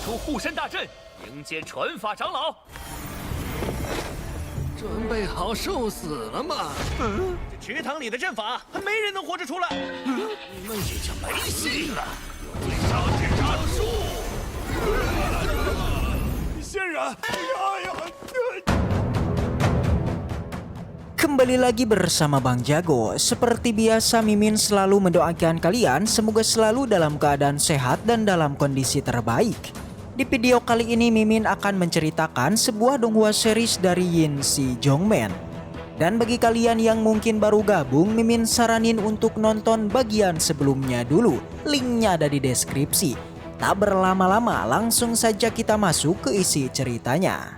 出护身大阵，迎接传法长老。准备好受死了吗？这池塘里的阵法，还没人能活着出来。你们已经没戏了！烧制战术，仙人，Kembali lagi bersama Bang Jago. Seperti biasa, Mimin selalu mendoakan kalian semoga selalu dalam keadaan sehat dan dalam kondisi terbaik. Di video kali ini Mimin akan menceritakan sebuah donghua series dari Yin Si Jongmen. Dan bagi kalian yang mungkin baru gabung, Mimin saranin untuk nonton bagian sebelumnya dulu. Linknya ada di deskripsi. Tak berlama-lama, langsung saja kita masuk ke isi ceritanya.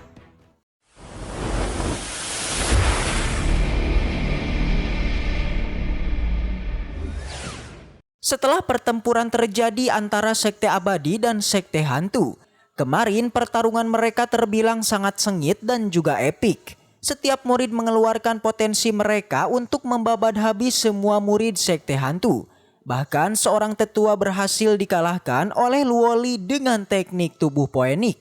Setelah pertempuran terjadi antara Sekte Abadi dan Sekte Hantu, kemarin pertarungan mereka terbilang sangat sengit dan juga epik. Setiap murid mengeluarkan potensi mereka untuk membabat habis semua murid Sekte Hantu. Bahkan seorang tetua berhasil dikalahkan oleh Luoli dengan teknik tubuh poenik.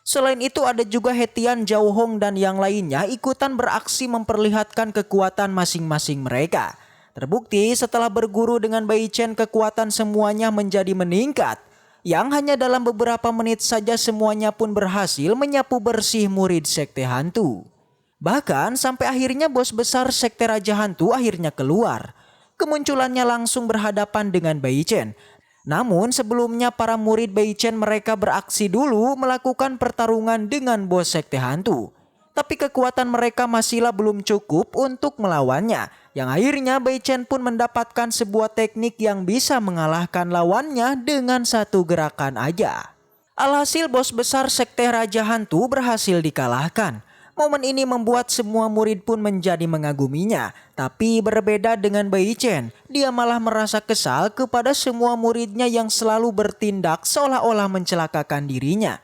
Selain itu ada juga Hetian, Jauhong dan yang lainnya ikutan beraksi memperlihatkan kekuatan masing-masing mereka. Terbukti setelah berguru dengan Bai Chen, kekuatan semuanya menjadi meningkat. Yang hanya dalam beberapa menit saja semuanya pun berhasil menyapu bersih murid Sekte Hantu. Bahkan sampai akhirnya bos besar Sekte Raja Hantu akhirnya keluar. Kemunculannya langsung berhadapan dengan Bai Chen. Namun sebelumnya para murid Bai Chen mereka beraksi dulu melakukan pertarungan dengan bos Sekte Hantu. Tapi kekuatan mereka masihlah belum cukup untuk melawannya. Yang akhirnya Bai Chen pun mendapatkan sebuah teknik yang bisa mengalahkan lawannya dengan satu gerakan aja. Alhasil bos besar Sekte Raja Hantu berhasil dikalahkan. Momen ini membuat semua murid pun menjadi mengaguminya. Tapi berbeda dengan Bai Chen, dia malah merasa kesal kepada semua muridnya yang selalu bertindak seolah-olah mencelakakan dirinya.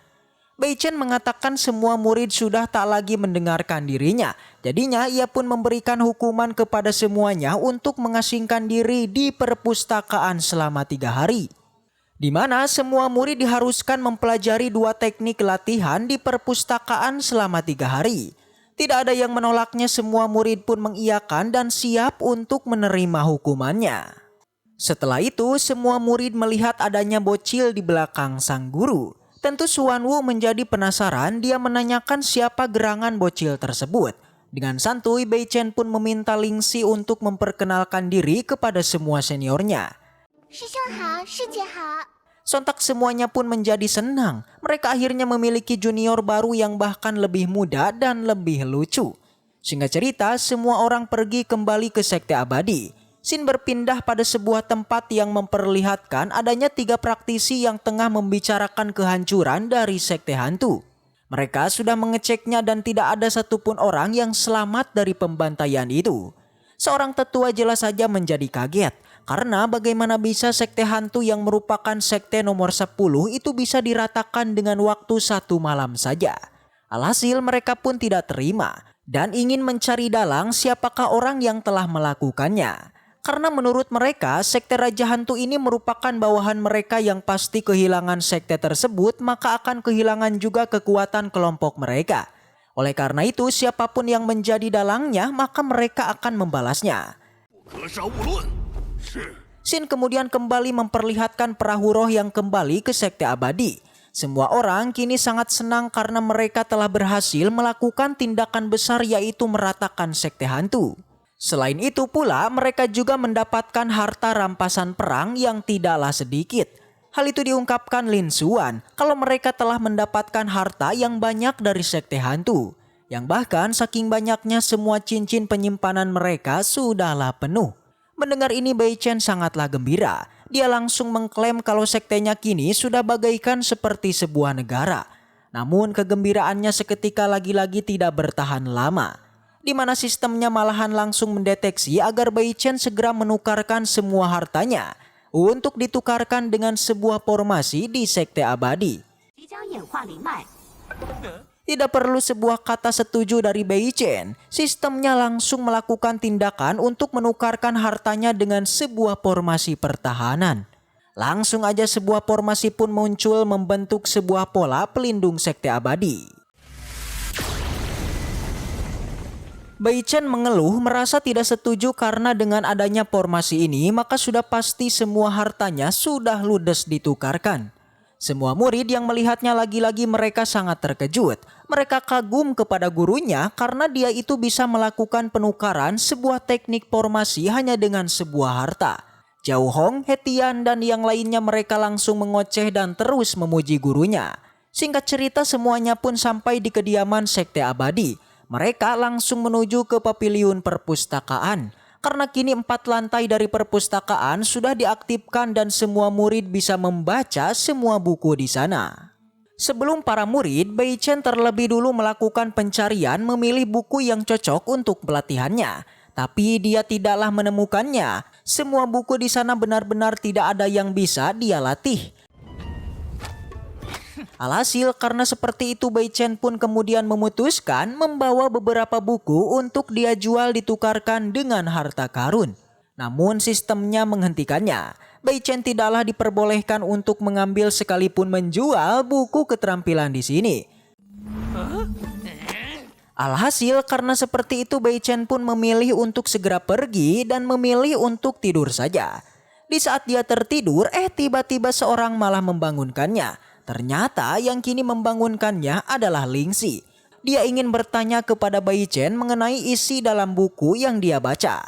Bai Chen mengatakan semua murid sudah tak lagi mendengarkan dirinya. Jadinya ia pun memberikan hukuman kepada semuanya untuk mengasingkan diri di perpustakaan selama 3 hari. Di mana semua murid diharuskan mempelajari 2 teknik latihan di perpustakaan selama 3 hari. Tidak ada yang menolaknya, semua murid pun mengiyakan dan siap untuk menerima hukumannya. Setelah itu semua murid melihat adanya bocil di belakang sang guru. Tentu Xuanwu menjadi penasaran, dia menanyakan siapa gerangan bocil tersebut. Dengan santuy Bai Chen pun meminta Lingxi untuk memperkenalkan diri kepada semua seniornya. Sontak semuanya pun menjadi senang. Mereka akhirnya memiliki junior baru yang bahkan lebih muda dan lebih lucu. Singkat cerita, semua orang pergi kembali ke Sekte Abadi. Sin berpindah pada sebuah tempat yang memperlihatkan adanya 3 praktisi yang tengah membicarakan kehancuran dari Sekte Hantu. Mereka sudah mengeceknya dan tidak ada satupun orang yang selamat dari pembantaian itu. Seorang tetua jelas saja menjadi kaget. Karena bagaimana bisa Sekte Hantu yang merupakan sekte nomor 10 itu bisa diratakan dengan waktu 1 malam saja. Alhasil mereka pun tidak terima dan ingin mencari dalang siapakah orang yang telah melakukannya. Karena menurut mereka, Sekte Raja Hantu ini merupakan bawahan mereka yang pasti kehilangan sekte tersebut, maka akan kehilangan juga kekuatan kelompok mereka. Oleh karena itu, siapapun yang menjadi dalangnya, maka mereka akan membalasnya. Sin kemudian kembali memperlihatkan perahu roh yang kembali ke Sekte Abadi. Semua orang kini sangat senang karena mereka telah berhasil melakukan tindakan besar, yaitu meratakan Sekte Hantu. Selain itu pula, mereka juga mendapatkan harta rampasan perang yang tidaklah sedikit. Hal itu diungkapkan Lin Xuan kalau mereka telah mendapatkan harta yang banyak dari Sekte Hantu. Yang bahkan saking banyaknya semua cincin penyimpanan mereka sudahlah penuh. Mendengar ini Bai Chen sangatlah gembira. Dia langsung mengklaim kalau sektenya kini sudah bagaikan seperti sebuah negara. Namun kegembiraannya seketika lagi-lagi tidak bertahan lama. Di mana sistemnya malahan langsung mendeteksi agar Bai Chen segera menukarkan semua hartanya untuk ditukarkan dengan sebuah formasi di Sekte Abadi. Tidak perlu sebuah kata setuju dari Bai Chen, sistemnya langsung melakukan tindakan untuk menukarkan hartanya dengan sebuah formasi pertahanan. Langsung aja sebuah formasi pun muncul membentuk sebuah pola pelindung sekte abadi. Bai Chen mengeluh merasa tidak setuju karena dengan adanya formasi ini maka sudah pasti semua hartanya sudah ludes ditukarkan. Semua murid yang melihatnya lagi-lagi mereka sangat terkejut. Mereka kagum kepada gurunya karena dia itu bisa melakukan penukaran sebuah teknik formasi hanya dengan sebuah harta. Zhao Hong, Hetian dan yang lainnya mereka langsung mengoceh dan terus memuji gurunya. Singkat cerita semuanya pun sampai di kediaman sekte abadi. Mereka langsung menuju ke paviliun perpustakaan. Karena kini 4 lantai dari perpustakaan sudah diaktifkan dan semua murid bisa membaca semua buku di sana. Sebelum para murid, Bai Chen terlebih dulu melakukan pencarian memilih buku yang cocok untuk pelatihannya. Tapi dia tidaklah menemukannya. Semua buku di sana benar-benar tidak ada yang bisa dia latih. Alhasil karena seperti itu Bai Chen pun kemudian memutuskan membawa beberapa buku untuk dia jual ditukarkan dengan harta karun. Namun sistemnya menghentikannya. Bai Chen tidaklah diperbolehkan untuk mengambil sekalipun menjual buku keterampilan di sini. Alhasil karena seperti itu Bai Chen pun memilih untuk segera pergi dan memilih untuk tidur saja. Di saat dia tertidur tiba-tiba seorang malah membangunkannya. Ternyata yang kini membangunkannya adalah Lingxi. Dia ingin bertanya kepada Bai Chen mengenai isi dalam buku yang dia baca.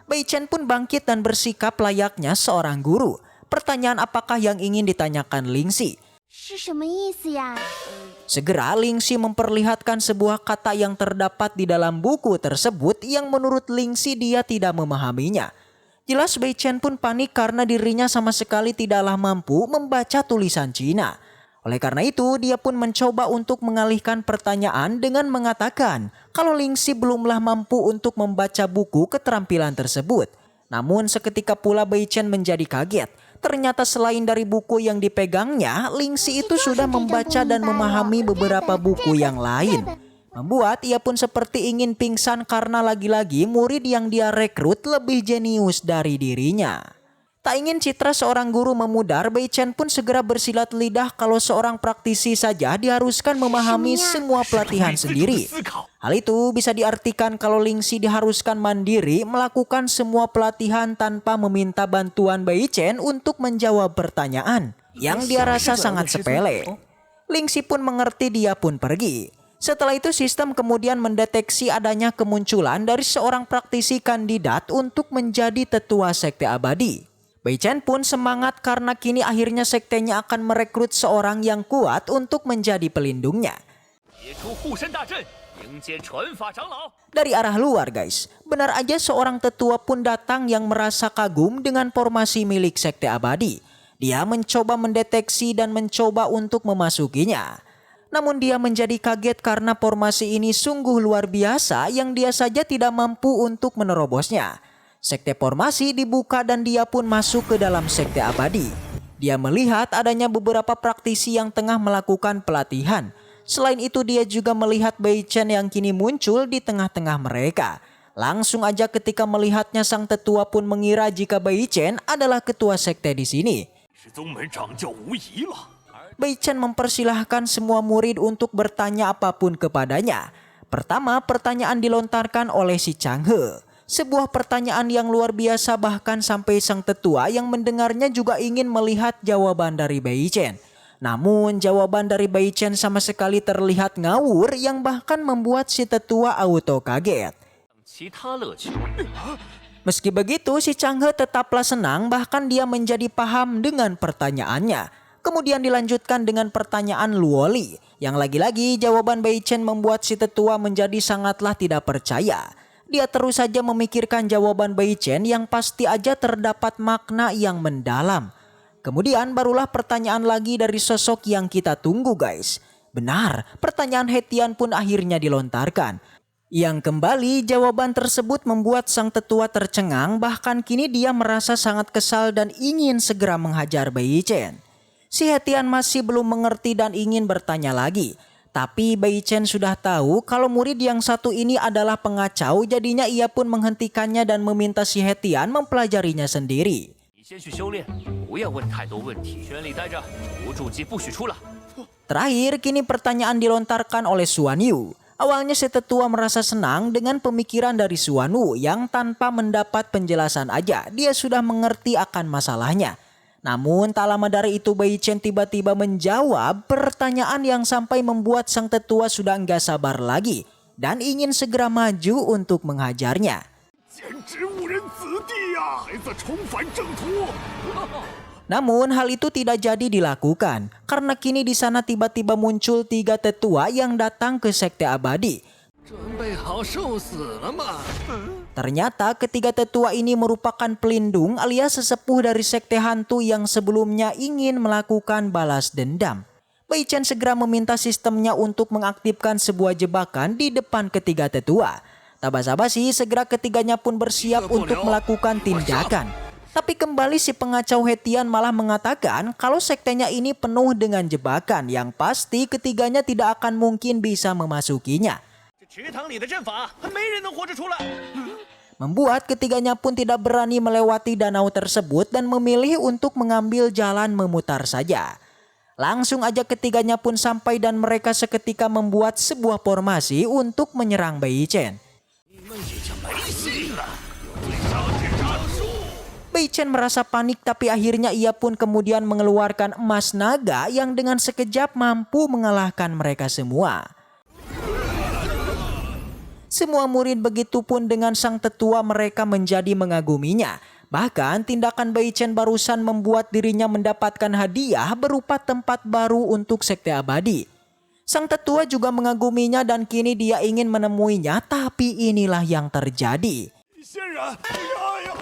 Bai Chen pun bangkit dan bersikap layaknya seorang guru. Pertanyaan apakah yang ingin ditanyakan Lingxi? Segera Lingxi memperlihatkan sebuah kata yang terdapat di dalam buku tersebut yang menurut Lingxi dia tidak memahaminya. Jelas Bai Chen pun panik karena dirinya sama sekali tidaklah mampu membaca tulisan Cina. Oleh karena itu dia pun mencoba untuk mengalihkan pertanyaan dengan mengatakan kalau Lingxi belumlah mampu untuk membaca buku keterampilan tersebut. Namun seketika pula Bai Chen menjadi kaget. Ternyata selain dari buku yang dipegangnya, Lingxi itu sudah membaca dan memahami beberapa buku yang lain. Membuat ia pun seperti ingin pingsan karena lagi-lagi murid yang dia rekrut lebih jenius dari dirinya. Tak ingin citra seorang guru memudar, Bai Chen pun segera bersilat lidah kalau seorang praktisi saja diharuskan memahami semua pelatihan sendiri. Hal itu bisa diartikan kalau Lingxi diharuskan mandiri melakukan semua pelatihan tanpa meminta bantuan Bai Chen untuk menjawab pertanyaan yang dia rasa sangat sepele. Lingxi pun mengerti, dia pun pergi. Setelah itu sistem kemudian mendeteksi adanya kemunculan dari seorang praktisi kandidat untuk menjadi tetua sekte abadi. Bai Chen pun semangat karena kini akhirnya sektenya akan merekrut seorang yang kuat untuk menjadi pelindungnya. Dari arah luar guys, benar aja seorang tetua pun datang yang merasa kagum dengan formasi milik sekte abadi. Dia mencoba mendeteksi dan mencoba untuk memasukinya. Namun dia menjadi kaget karena formasi ini sungguh luar biasa yang dia saja tidak mampu untuk menerobosnya. Sekte formasi dibuka dan dia pun masuk ke dalam sekte abadi. Dia melihat adanya beberapa praktisi yang tengah melakukan pelatihan. Selain itu dia juga melihat Bai Chen yang kini muncul di tengah-tengah mereka. Langsung aja ketika melihatnya sang tetua pun mengira jika Bai Chen adalah ketua sekte di sini. Bai Chen mempersilahkan semua murid untuk bertanya apapun kepadanya. Pertama, pertanyaan dilontarkan oleh si Changhe. Sebuah pertanyaan yang luar biasa bahkan sampai sang tetua yang mendengarnya juga ingin melihat jawaban dari Bai Chen. Namun jawaban dari Bai Chen sama sekali terlihat ngawur yang bahkan membuat si tetua auto kaget. Meski begitu si Changhe tetaplah senang bahkan dia menjadi paham dengan pertanyaannya. Kemudian dilanjutkan dengan pertanyaan Luoli yang lagi-lagi jawaban Bai Chen membuat si tetua menjadi sangatlah tidak percaya. Dia terus saja memikirkan jawaban Bai Chen yang pasti aja terdapat makna yang mendalam. Kemudian barulah pertanyaan lagi dari sosok yang kita tunggu guys. Benar, pertanyaan Hetian pun akhirnya dilontarkan. Yang kembali jawaban tersebut membuat sang tetua tercengang bahkan kini dia merasa sangat kesal dan ingin segera menghajar Bai Chen. Si Hetian masih belum mengerti dan ingin bertanya lagi. Tapi Bai Chen sudah tahu kalau murid yang satu ini adalah pengacau, jadinya ia pun menghentikannya dan meminta si Hetian mempelajarinya sendiri. 你先去修炼，不要问太多问题。圈里待着，无主机不许出来。 Terakhir, kini pertanyaan dilontarkan oleh Xuan Yu. Awalnya si tetua merasa senang dengan pemikiran dari Xuan Wu yang tanpa mendapat penjelasan aja dia sudah mengerti akan masalahnya. Namun tak lama dari itu Bai Chen tiba-tiba menjawab pertanyaan yang sampai membuat sang tetua sudah enggak sabar lagi dan ingin segera maju untuk menghajarnya. 简直误人子弟呀！孩子重返正途。 Namun hal itu tidak jadi dilakukan karena kini di sana tiba-tiba muncul 3 tetua yang datang ke sekte abadi. 准备好受死了吗？ Ternyata ketiga tetua ini merupakan pelindung alias sesepuh dari sekte hantu yang sebelumnya ingin melakukan balas dendam. Bai Chen segera meminta sistemnya untuk mengaktifkan sebuah jebakan di depan ketiga tetua. Tak basa-basi, segera ketiganya pun bersiap untuk melakukan tindakan. Tapi kembali si pengacau Hetian malah mengatakan kalau sektenya ini penuh dengan jebakan yang pasti ketiganya tidak akan mungkin bisa memasukinya. 这池塘里的阵法，还没人能活着出来。 Membuat ketiganya pun tidak berani melewati danau tersebut dan memilih untuk mengambil jalan memutar saja. Langsung aja ketiganya pun sampai dan mereka seketika membuat sebuah formasi untuk menyerang Bai Chen. 你们已经没戏了！ Bai Chen merasa panik tapi akhirnya ia pun kemudian mengeluarkan emas naga yang dengan sekejap mampu mengalahkan mereka semua. Semua murid begitu pun dengan sang tetua mereka menjadi mengaguminya. Bahkan tindakan Bai Chen barusan membuat dirinya mendapatkan hadiah berupa tempat baru untuk sekte abadi. Sang tetua juga mengaguminya dan kini dia ingin menemuinya, tapi inilah yang terjadi. 仙人，哎呀！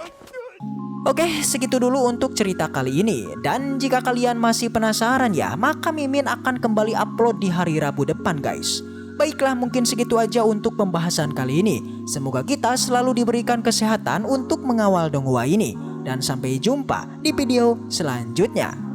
Oke, segitu dulu untuk cerita kali ini. Dan jika kalian masih penasaran ya, maka Mimin akan kembali upload di hari Rabu depan guys. Baiklah, mungkin segitu aja untuk pembahasan kali ini. Semoga kita selalu diberikan kesehatan untuk mengawal Donghua ini. Dan sampai jumpa di video selanjutnya.